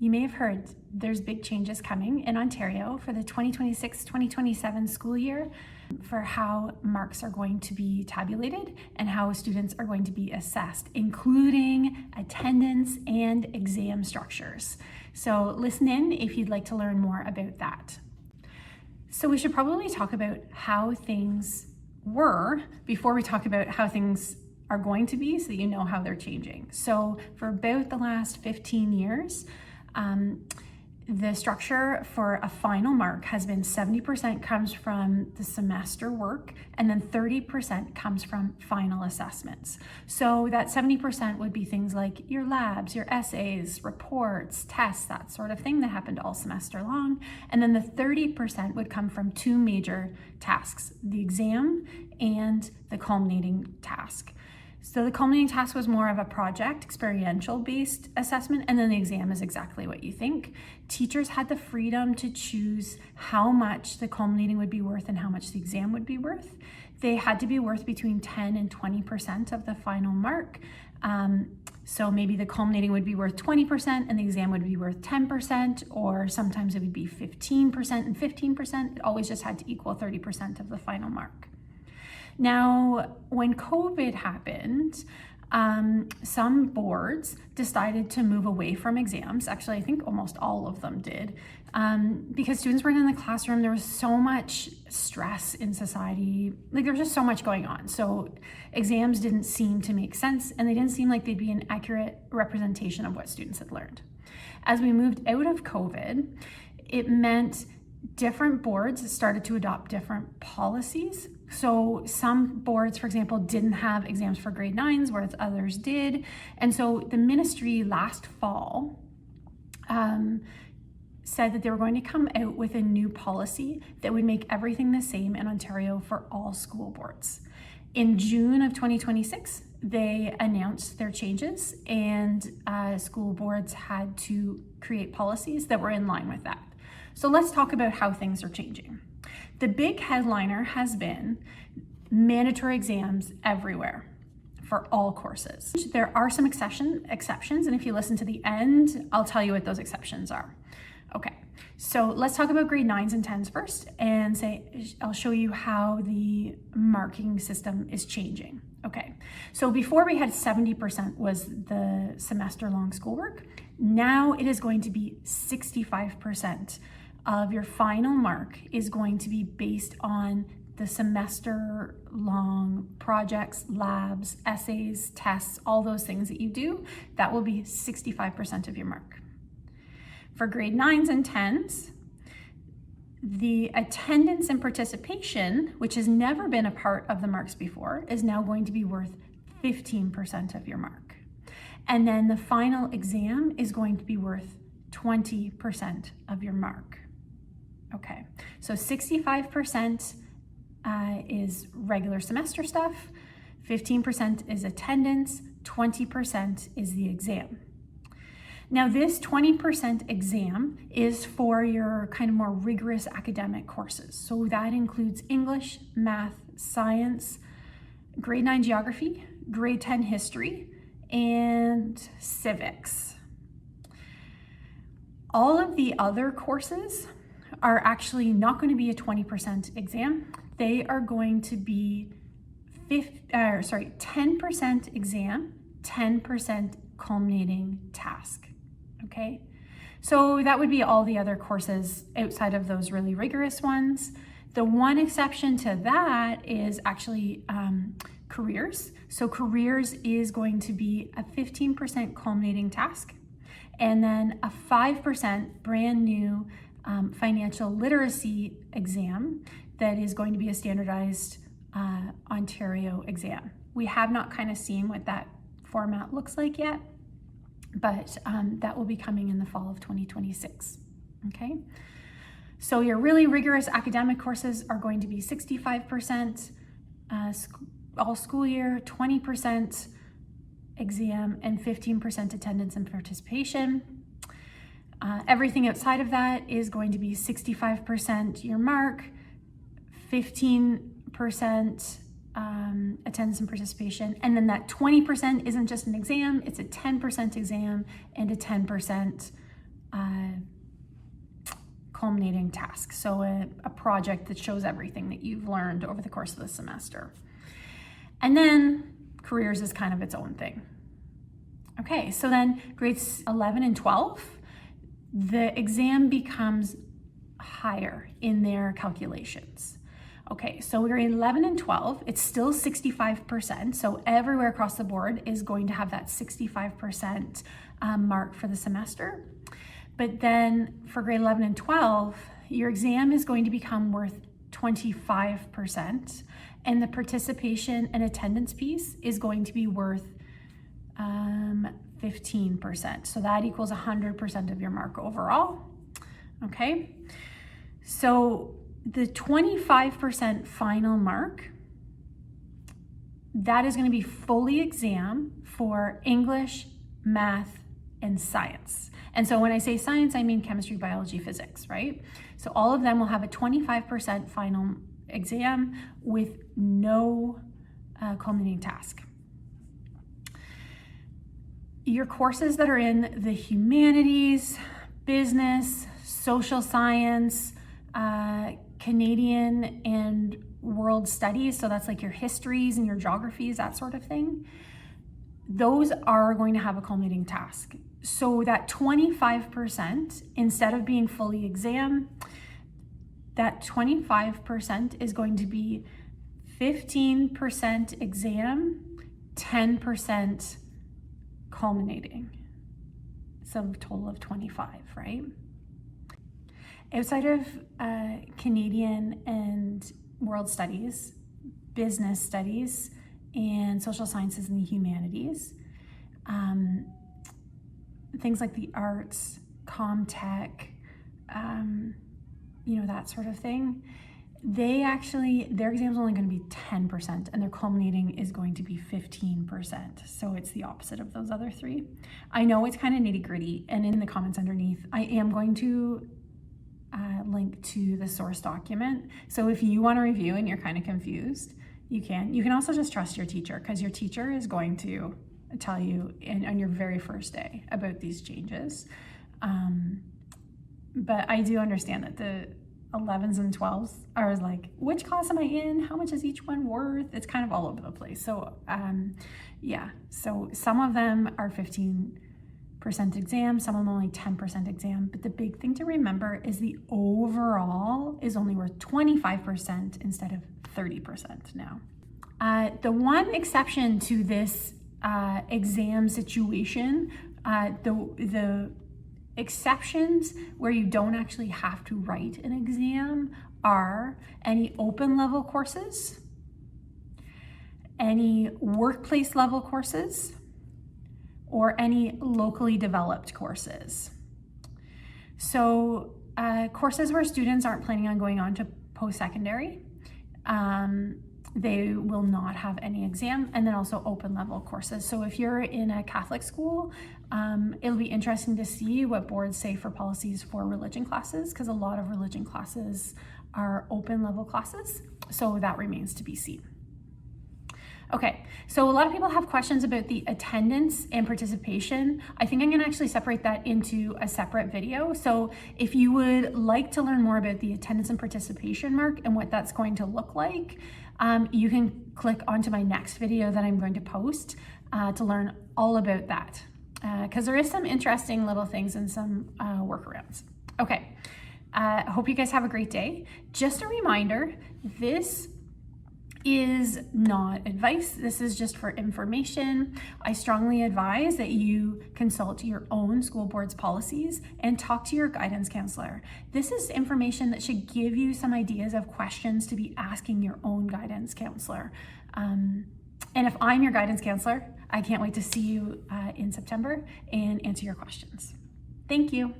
You may have heard there's big changes coming in Ontario for the 2026-2027 school year for how marks are going to be tabulated and how students are going to be assessed, including attendance and exam structures. So listen in if you'd like to learn more about that. So we should probably talk about how things were before we talk about how things are going to be, so that you know how they're changing. So for about the last 15 years, the structure for a final mark has been 70% comes from the semester work, and then 30% comes from final assessments. So that 70% would be things like your labs, your essays, reports, tests, that sort of thing that happened all semester long. And then the 30% would come from two major tasks, the exam and the culminating task. So the culminating task was more of a project, experiential-based assessment, and then the exam is exactly what you think. Teachers had the freedom to choose how much the culminating would be worth and how much the exam would be worth. They had to be worth between 10 and 20% of the final mark. So maybe the culminating would be worth 20% and the exam would be worth 10%, or sometimes it would be 15% and 15%. It always just had to equal 30% of the final mark. Now, when COVID happened, some boards decided to move away from exams. Actually, I think almost all of them did, because students weren't in the classroom. There was so much stress in society. Like, there was just so much going on. So exams didn't seem to make sense, and they didn't seem like they'd be an accurate representation of what students had learned. As we moved out of COVID, it meant different boards started to adopt different policies. So some boards, for example, didn't have exams for grade 9s, whereas others did. And so the ministry last fall said that they were going to come out with a new policy that would make everything the same in Ontario for all school boards. In June of 2026, they announced their changes, and school boards had to create policies that were in line with that. So let's talk about how things are changing. The big headliner has been mandatory exams everywhere for all courses. There are some exceptions, and if you listen to the end, I'll tell you what those exceptions are. Okay, so let's talk about grade 9s and 10s first, and I'll show you how the marking system is changing. Okay, so before we had 70% was the semester-long schoolwork. Now it is going to be 65% of your final mark is going to be based on the semester-long projects, labs, essays, tests, all those things that you do. That will be 65% of your mark. For grade 9s and 10s, the attendance and participation, which has never been a part of the marks before, is now going to be worth 15% of your mark. And then the final exam is going to be worth 20% of your mark. Okay, so 65% is regular semester stuff, 15% is attendance, 20% is the exam. Now this 20% exam is for your kind of more rigorous academic courses. So that includes English, math, science, grade 9 geography, grade 10 history, and civics. All of the other courses are actually not going to be a 20% exam. They are going to be 10% exam, 10% culminating task. Okay, so that would be all the other courses outside of those really rigorous ones. The one exception to that is actually careers. So careers is going to be a 15% culminating task, and then a 5% brand new financial literacy exam that is going to be a standardized Ontario exam. We have not kind of seen what that format looks like yet, but that will be coming in the fall of 2026, okay? So your really rigorous academic courses are going to be 65% all school year, 20% exam, and 15% attendance and participation. Everything outside of that is going to be 65% your mark, 15% attendance and participation, and then that 20% isn't just an exam, it's a 10% exam and a 10% culminating task. So a project that shows everything that you've learned over the course of the semester. And then careers is kind of its own thing. Okay, so then grades 11 and 12, the exam becomes higher in their calculations. Okay, so grade 11 and 12, it's still 65%. So everywhere across the board is going to have that 65% mark for the semester. But then for grade 11 and 12, your exam is going to become worth 25%, and the participation and attendance piece is going to be worth 15%. So that equals 100% of your mark overall. Okay, so the 25% final mark, that is going to be fully exam for English, math, and science. And so when I say science, I mean chemistry, biology, physics, right? So all of them will have a 25% final exam with no culminating task. Your courses that are in the humanities, business, social science, Canadian and world studies, so that's like your histories and your geographies, that sort of thing, those are going to have a culminating task. So that 25%, instead of being fully exam, that 25% is going to be 15% exam, 10% culminating. So a total of 25, right? Outside of Canadian and world studies, business studies, and social sciences and the humanities, things like the arts, comtech, that sort of thing, their exam is only going to be 10% and their culminating is going to be 15%. So it's the opposite of those other three. I know it's kind of nitty gritty, and in the comments underneath, I am going to link to the source document. So if you want to review and you're kind of confused, you can. You can also just trust your teacher, because your teacher is going to tell you on your very first day about these changes. But I do understand that the 11s and 12s are like, which class am I in? How much is each one worth? It's kind of all over the place. So so some of them are 15% exam, some of them only 10% exam. But the big thing to remember is the overall is only worth 25% instead of 30% now. The one exception to this exam situation, the exceptions where you don't actually have to write an exam are any open level courses, any workplace level courses, or any locally developed courses. So courses where students aren't planning on going on to post-secondary, they will not have any exam, and then also open level courses. So if you're in a Catholic school, it'll be interesting to see what boards say for policies for religion classes, because a lot of religion classes are open level classes. So that remains to be seen. Okay, so a lot of people have questions about the attendance and participation. I think I'm gonna actually separate that into a separate video. So if you would like to learn more about the attendance and participation mark and what that's going to look like, you can click onto my next video that I'm going to post to learn all about that. Because there is some interesting little things and some workarounds. Okay, I hope you guys have a great day. Just a reminder, this is not advice. This is just for information. I strongly advise that you consult your own school board's policies and talk to your guidance counselor. This is information that should give you some ideas of questions to be asking your own guidance counselor. And if I'm your guidance counselor, I can't wait to see you in September and answer your questions. Thank you.